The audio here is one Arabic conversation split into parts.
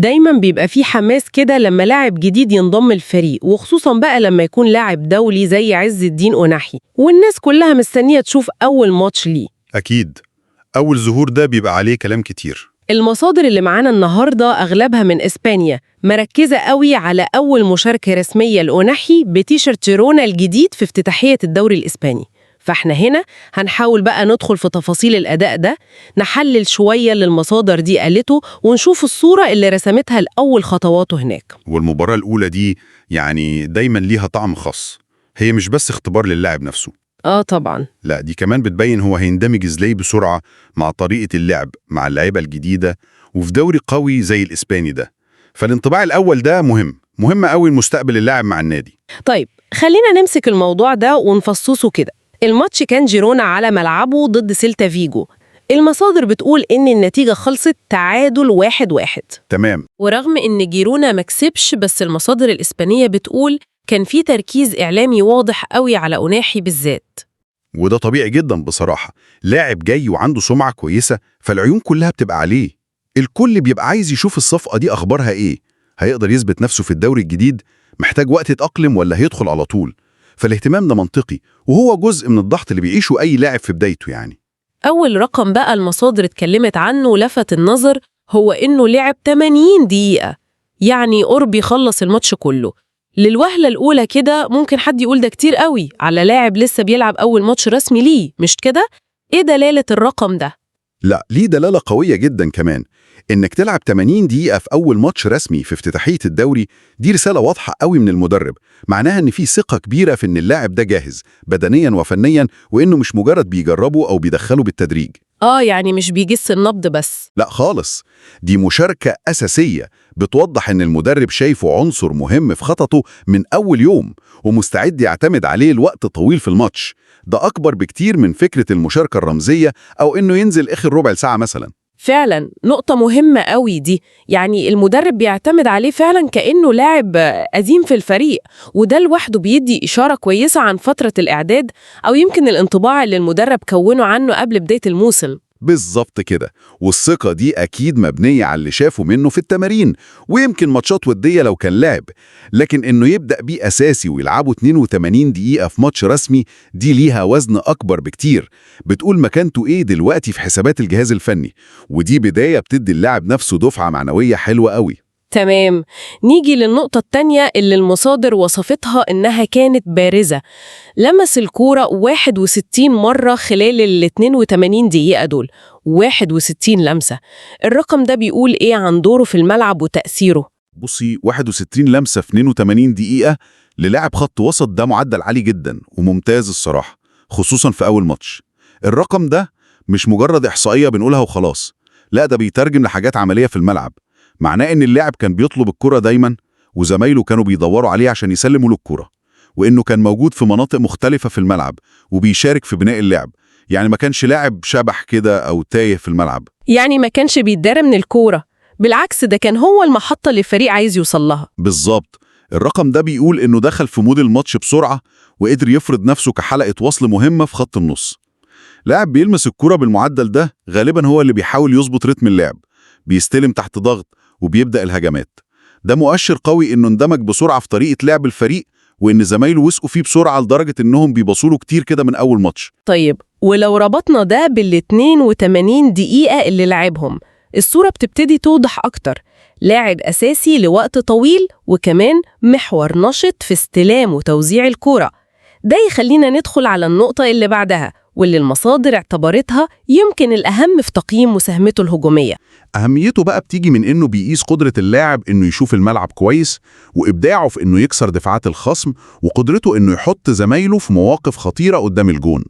دايما بيبقى فيه حماس كده لما لاعب جديد ينضم الفريق، وخصوصا بقى لما يكون لاعب دولي زي عز الدين أناحي، والناس كلها مستنية تشوف أول ماتش ليه. أكيد. أول ظهور ده بيبقى عليه كلام كتير. المصادر اللي معانا النهاردة أغلبها من إسبانيا، مركزة قوي على أول مشاركة رسمية لأناحي بتيشيرت جيرونا الجديد في افتتاحية الدوري الإسباني. فاحنا هنا هنحاول بقى ندخل في تفاصيل الأداء ده، نحلل شوية للمصادر دي قالته، ونشوف الصورة اللي رسمتها لأول خطواته هناك. والمباراة الأولى دي يعني دايما ليها طعم خاص. هي مش بس اختبار للاعب نفسه، طبعا. لا دي كمان بتبين هو هيندمج ازاي بسرعة مع طريقة اللعب مع اللعيبة الجديدة وفي دوري قوي زي الإسباني ده. فالانطباع الأول ده مهم قوي لمستقبل اللاعب مع النادي. طيب خلينا نمسك الموضوع ده ونفصصه كده. الماتش كان جيرونا على ملعبه ضد سيلتا فيجو. المصادر بتقول إن النتيجة خلصت تعادل 1-1. تمام. ورغم إن جيرونا مكسبش، بس المصادر الإسبانية بتقول كان في تركيز إعلامي واضح قوي على أناحي بالذات. وده طبيعي جدا بصراحة، لاعب جاي وعنده سمعة كويسة فالعيون كلها بتبقى عليه. الكل بيبقى عايز يشوف الصفقة دي أخبارها إيه، هيقدر يثبت نفسه في الدوري الجديد، محتاج وقت يتأقلم ولا هيدخل على طول. فالاهتمام ده منطقي، وهو جزء من الضغط اللي بيعيشه أي لاعب في بدايته يعني. أول رقم بقى المصادر اتكلمت عنه لفت النظر، هو إنه لعب 80 دقيقة، يعني قرب يخلص الماتش كله. للوهلة الأولى كده ممكن حد يقول ده كتير قوي على لاعب لسه بيلعب أول ماتش رسمي ليه، مش كده؟ إيه دلالة الرقم ده؟ لا، ليه دلالة قوية جدا كمان. إنك تلعب 80 دقيقة في أول ماتش رسمي في افتتاحية الدوري، دي رسالة واضحة قوي من المدرب، معناها إن في ثقة كبيرة في إن اللاعب ده جاهز بدنيا وفنيا، وإنه مش مجرد بيجربه أو بيدخله بالتدريج. يعني مش بيجس النبض بس. لا خالص، دي مشاركة أساسية بتوضح إن المدرب شايفه عنصر مهم في خططه من أول يوم، ومستعد يعتمد عليه لوقت طويل في الماتش. ده أكبر بكتير من فكرة المشاركة الرمزية أو إنه ينزل آخر ربع ساعة مثلا. فعلا نقطة مهمة قوي دي، يعني المدرب بيعتمد عليه فعلا كأنه لاعب قديم في الفريق، وده لوحده بيدي إشارة كويسة عن فترة الإعداد، أو يمكن الانطباع اللي المدرب كونه عنه قبل بداية الموسم. بالظبط كده. والثقة دي أكيد مبنية على اللي شافه منه في التمارين، ويمكن ماتشات ودية لو كان لعب، لكن إنه يبدأ بيه أساسي ويلعبه 82 دقيقة في ماتش رسمي، دي ليها وزن أكبر بكتير، بتقول مكانته إيه دلوقتي في حسابات الجهاز الفني، ودي بداية بتدي اللاعب نفسه دفعة معنوية حلوة قوي. تمام. نيجي للنقطة التانية اللي المصادر وصفتها إنها كانت بارزة. لمس الكورة 61 مرة خلال ال 82 دقيقة دول، 61 لمسة. الرقم ده بيقول إيه عن دوره في الملعب وتأثيره؟ بصي، 61 لمسة في 82 دقيقة للاعب خط وسط، ده معدل عالي جدا وممتاز الصراحة، خصوصا في أول ماتش. الرقم ده مش مجرد إحصائية بنقولها وخلاص، لا ده بيترجم لحاجات عملية في الملعب. معناه إن اللاعب كان بيطلب الكرة دايما، وزمايله كانوا بيدوروا عليه عشان يسلموا له الكرة، وإنه كان موجود في مناطق مختلفة في الملعب وبيشارك في بناء اللعب. يعني ما كانش لاعب شبح كده أو تايه في الملعب. يعني ما كانش بيتدرى من الكورة، بالعكس ده كان هو المحطة اللي الفريق عايز يوصل لها. بالظبط. الرقم ده بيقول إنه دخل في مود الماتش بسرعة، وقدر يفرض نفسه كحلقة وصل مهمة في خط النص. لاعب بيلمس الكرة بالمعدل ده غالبا هو اللي بيحاول يظبط رتم اللعب، بيستلم تحت ضغط وبيبدأ الهجمات. ده مؤشر قوي إنه اندمج بسرعة في طريقة لعب الفريق، وإن زمايله وثقوا فيه بسرعة لدرجة إنهم بيبصوا كتير كده من أول ماتش. طيب ولو ربطنا ده بال 82 دقيقة اللي لعبهم، الصورة بتبتدي توضح أكتر. لاعب أساسي لوقت طويل، وكمان محور نشط في استلام وتوزيع الكرة. ده يخلينا ندخل على النقطة اللي بعدها، واللي المصادر اعتبرتها يمكن الأهم في تقييم مساهمته الهجومية. أهميته بقى بتيجي من إنه بيقيس قدرة اللاعب إنه يشوف الملعب كويس، وإبداعه في إنه يكسر دفاعات الخصم، وقدرته إنه يحط زمايله في مواقف خطيرة قدام الجون.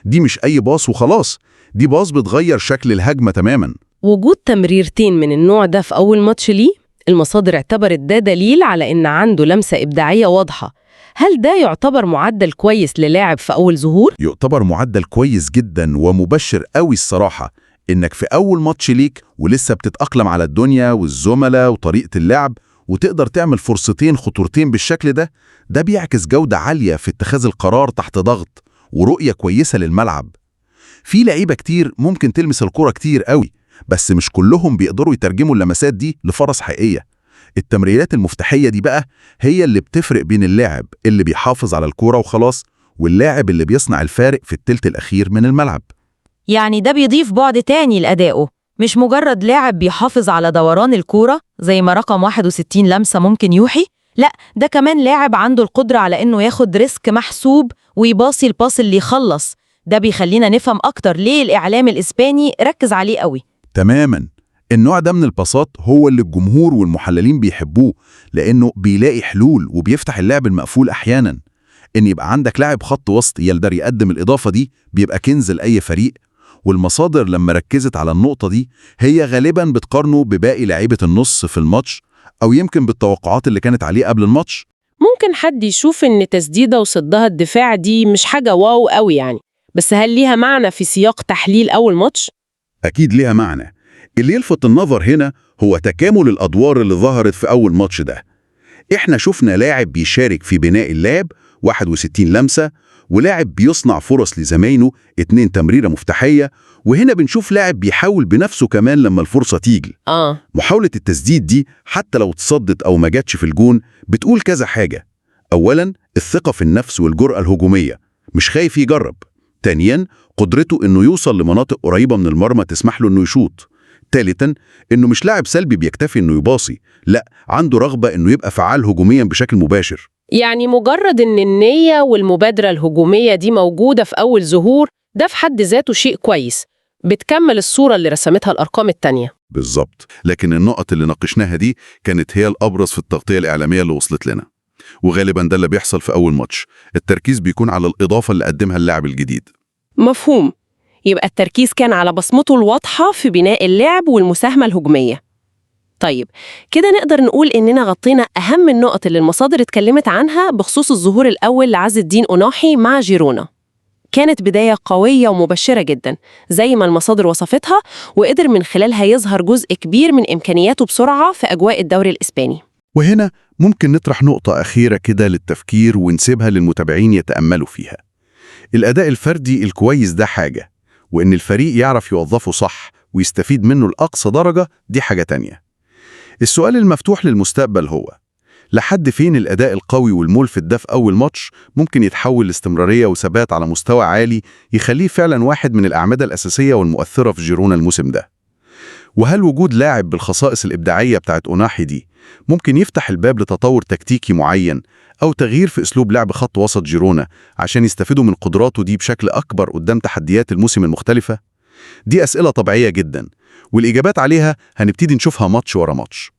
دي مش أي باص وخلاص، دي باص بتغير شكل الهجمة تماماً. وجود تمريرتين من النوع ده في أول ماتش ليه، المصادر اعتبرت ده دليل على إن عنده لمسة إبداعية واضحة. هل ده يعتبر معدل كويس للاعب في أول ظهور؟ يعتبر معدل كويس جدا ومبشر قوي الصراحة. إنك في أول ماتش ليك ولسه بتتأقلم على الدنيا والزملاء وطريقة اللعب، وتقدر تعمل فرصتين خطورتين بالشكل ده، ده بيعكس جودة عالية في اتخاذ القرار تحت ضغط، ورؤية كويسة للملعب. في لعيبة كتير ممكن تلمس الكرة كتير قوي، بس مش كلهم بيقدروا يترجموا اللمسات دي لفرص حقيقية. التمريرات المفتاحية دي بقى هي اللي بتفرق بين اللاعب اللي بيحافظ على الكورة وخلاص واللاعب اللي بيصنع الفارق في التلت الأخير من الملعب. يعني ده بيضيف بعد تاني لأدائه، مش مجرد لاعب بيحافظ على دوران الكورة زي ما رقم 61 لمسة ممكن يوحي، لا ده كمان لاعب عنده القدرة على إنه ياخد ريسك محسوب ويباصي الباص اللي يخلص. ده بيخلينا نفهم أكتر ليه الإعلام الإسباني ركز عليه قوي. تماماً. النوع ده من الباصات هو اللي الجمهور والمحللين بيحبوه، لأنه بيلاقي حلول وبيفتح اللعب المقفول أحياناً. إن يبقى عندك لاعب خط وسط يقدر يقدم الإضافة دي بيبقى كنز لأي فريق، والمصادر لما ركزت على النقطة دي هي غالباً بتقارنه بباقي لاعيبة النص في الماتش، أو يمكن بالتوقعات اللي كانت عليه قبل الماتش. ممكن حد يشوف إن تسديدة وصدها الدفاع دي مش حاجة واو قوي يعني، بس هل ليها معنى في سياق تحليل أول ماتش؟ أكيد ليها معنى. اللي يلفت النظر هنا هو تكامل الأدوار اللي ظهرت في أول ماتش ده. إحنا شفنا لاعب بيشارك في بناء اللعب 61 لمسة، ولاعب بيصنع فرص لزمايله 2 تمريرة مفتاحية، وهنا بنشوف لاعب بيحاول بنفسه كمان لما الفرصة تيجي. محاولة التسديد دي حتى لو اتصدت أو ما جاتش في الجون بتقول كذا حاجة. أولاً الثقة في النفس والجرأة الهجومية، مش خايف يجرب. تانياً قدرته إنه يوصل لمناطق قريبة من المرمى تسمح له إنه يشوط. تالتاً إنه مش لاعب سلبي بيكتفي إنه يباصي، لا عنده رغبة إنه يبقى فعال هجومياً بشكل مباشر. يعني مجرد إن النية والمبادرة الهجومية دي موجودة في أول ظهور ده في حد ذاته شيء كويس، بتكمل الصورة اللي رسمتها الأرقام التانية. بالظبط. لكن النقط اللي ناقشناها دي كانت هي الأبرز في التغطية الإعلامية اللي وصلت لنا، وغالباً ده اللي بيحصل في أول ماتش. التركيز بيكون على الإضافة اللي قدمها اللاعب الجديد. مفهوم. يبقى التركيز كان على بصمته الواضحة في بناء اللعب والمساهمة الهجومية. طيب كده نقدر نقول إننا غطينا أهم النقط اللي المصادر اتكلمت عنها بخصوص الظهور الأول لعز الدين أوناحي مع جيرونا. كانت بداية قوية ومبشرة جدا زي ما المصادر وصفتها، وقدر من خلالها يظهر جزء كبير من إمكانياته بسرعة في أجواء الدوري الإسباني. وهنا ممكن نطرح نقطة أخيرة كده للتفكير ونسيبها للمتابعين يتأملوا فيها. الأداء الفردي الكويس ده حاجة، وإن الفريق يعرف يوظفه صح ويستفيد منه لأقصى درجة دي حاجة تانية. السؤال المفتوح للمستقبل هو لحد فين الأداء القوي والملفت ده في أول ماتش ممكن يتحول لاستمرارية وثبات على مستوى عالي يخليه فعلا واحد من الأعمدة الأساسية والمؤثرة في جيرونا الموسم ده؟ وهل وجود لاعب بالخصائص الإبداعية بتاعت أوناحي دي ممكن يفتح الباب لتطور تكتيكي معين أو تغيير في أسلوب لعب خط وسط جيرونا عشان يستفيدوا من قدراته دي بشكل أكبر قدام تحديات الموسم المختلفة؟ دي أسئلة طبيعية جدا، والإجابات عليها هنبتدي نشوفها ماتش ورا ماتش.